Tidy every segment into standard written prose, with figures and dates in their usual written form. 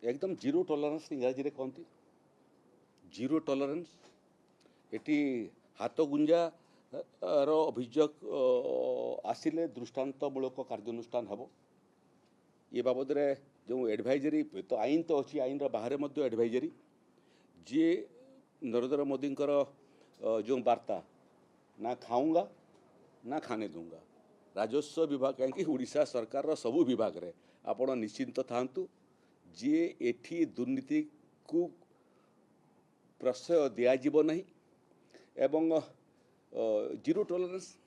एकदम zero tolerance इंग्राजी रे कहती जीरो टॉलरेंस एटी हाथ गुंजा रो अभियोग आसिले दृष्टांतमूलक कार्यानुष्ठान हम ये बाबद रे जो एडभाइजरी तो आईन तो अच्छी आईन बाहर एडभाइजरी जी नरेंद्र मोदी जो वार्ता ना खाऊंगा ना खाने दूंगा राजस्व विभाग कहीं उड़ीसा सरकार रो सबू विभाग रे आपण निश्चिंत थांतु जी एठी दुर्नीति को प्रश्रय दिज्व नहीं एवं जीरो टॉलरेंस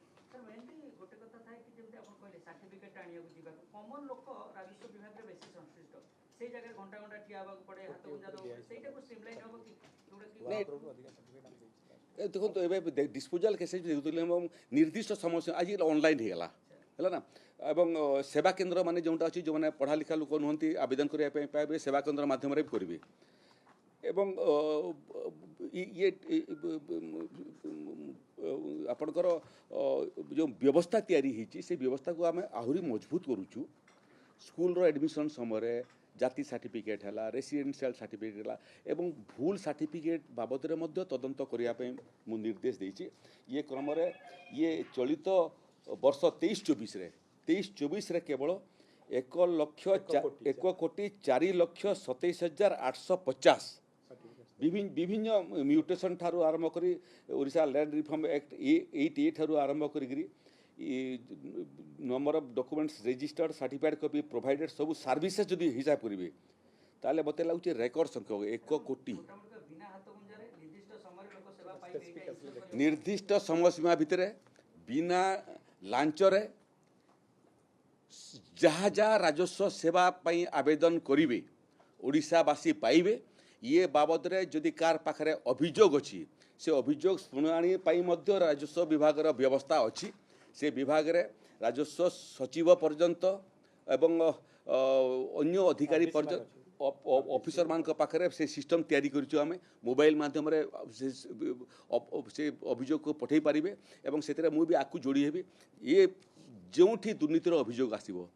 देखो डिस्पोजाल केसेस निर्दिष्ट समय आज ऑनलाइन होगा है ना एवं सेवा केन्द्र माने जोटा अच्छी जो मैंने पढ़ा लिखा लोक नुहति आवेदन करने पाए सेवा केन्द्र मध्यम करेंगे एवं ये आपणकर जो व्यवस्था तैयारी से व्यवस्था को आम आहरी मजबूत करुचु स्कूल रो एडमिशन समय जाति सर्टिफिकेट है रेसिडेंशियल सर्टिफिकेट है एवं भूल सर्टिफिकेट बाबद में तदंत करने मु निर्देश देछि ये क्रम ये चलित वर्ष 23-24 केवल 1,04,27,850 विभिन्न म्यूटेशन ठारू आरंभ करी ओडिशा लैंड रिफॉर्म एक्ट 88 ठारू आरंभ करी number of documents registered certified copy provided सब सर्विसेज जदि हिसाब करेंगे ताले मते लागुचे रेकर्ड संख्यक 1 कोटी निर्दिष्ट समय सीमा भितर बिना लांचरे जहाँ जहाँ राजस्व सेवा पाई आवेदन करेंगे ओडिशावासी पाइबे ये बाबद रे जदि कार पाखरे अभियोग अच्छी से अभियोग शुणाणी पाई मध्य राजस्व विभाग व्यवस्था अच्छी से विभाग रे राजस्व सचिव पर्यंत एवं अन्य अधिकारी पर्यंत ऑफिसर मान पाखे से सिस्टम तैयारी करिछु आमे मोबाइल माध्यम रे से अभियोग को पठे पारिबे एवं सेतरे मु भी आकु जोड़ी हेबी ये जोठी दुर्नीतिर अभियोग आसीबो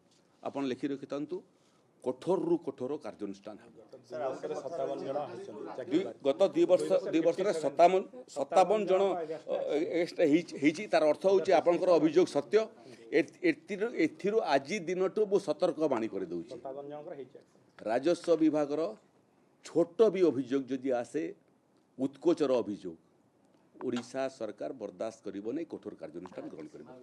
आपण लिखि रखितंतु कठोर रु कठोर कार्यानुष्ठान गत 2 वर्ष 57 जन होती तार अर्थ हूँ आपंकर अभियोग सत्य एथिरु आज दिन टू मु सतर्क बाणी कर राजस्व विभाग छोट भी अभियोग जदि आसे उत्कोचर अभियोग ओडिशा सरकार बर्दाश्त करिबो नै कठोर कार्यानुष्ठान ग्रहण करिबो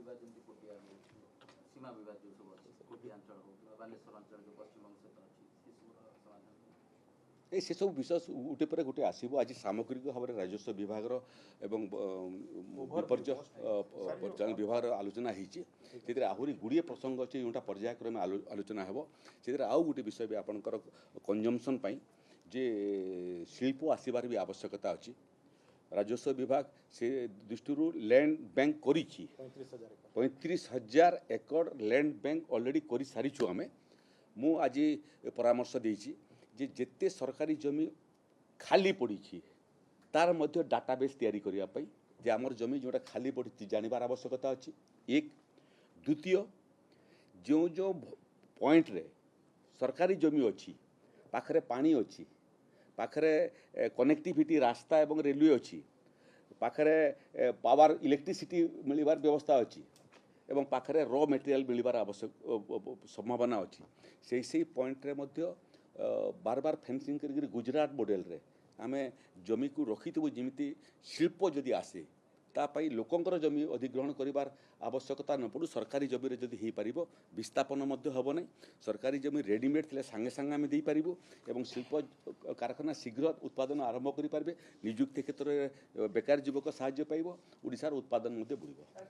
से सब विषय उठे पर गोटे आसो आज सामग्रिक भाव में राजस्व विभाग एवं विपर्य परिचालन विभाग आलोचना होती आहरी गुड़िए प्रसंग अच्छे जोटा पर्यायक्रमे आलोचना हो से आउ गोटे विषय भी आपंकर कंजम्पशन जे शिल्प आसबार भी आवश्यकता अच्छी राजस्व विभाग से दृष्टि लैंड बैंक कर 35,000 एकड़ लैंड बैंक ऑलरेडी कर सारीचु आम मु आज परामर्श देछि जे जेते सरकारी जमी खाली पड़ी तार मध्य डाटाबेस तैयारी करिया पई जे आमर जमी जोटा खाली पड़ी जानिबार आवश्यकता अच्छी एक द्वितीय जो जो पॉइंट रे सरकारी जमी अच्छी पाखरे पानी अच्छी पाखरे कनेक्टिविटी रास्ता एवं रेलवे अच्छी पाखरे पावर इलेक्ट्रिसिटी मिलबार व्यवस्था अच्छी एवं पाखरे रॉ मटेरियल मिलबार आवश्यक संभावना अच्छी से पॉइंट रे मध्य बार बार फेंसिंग कर गुजरात मॉडल रे आमे जमी को रखिथबु जिमिति शिल्प जदि आसे तापाई लोकंकर जमी अधिग्रहण करिवार आवश्यकता न पड़ू सरकारी जमी रे जदि हेई पारिबो विस्थापन मध्य हबो नै सरकारी जमी रेडीमेड थिले सांगे सांगे आमे देई पारिबो एवं शिल्प कारखाना शीघ्र उत्पादन आरंभ करि पारबे नियुक्ति क्षेत्र में बेकार युवक साहाय्य पाइबो ओडिसार उत्पादन मध्य बढ़िबो।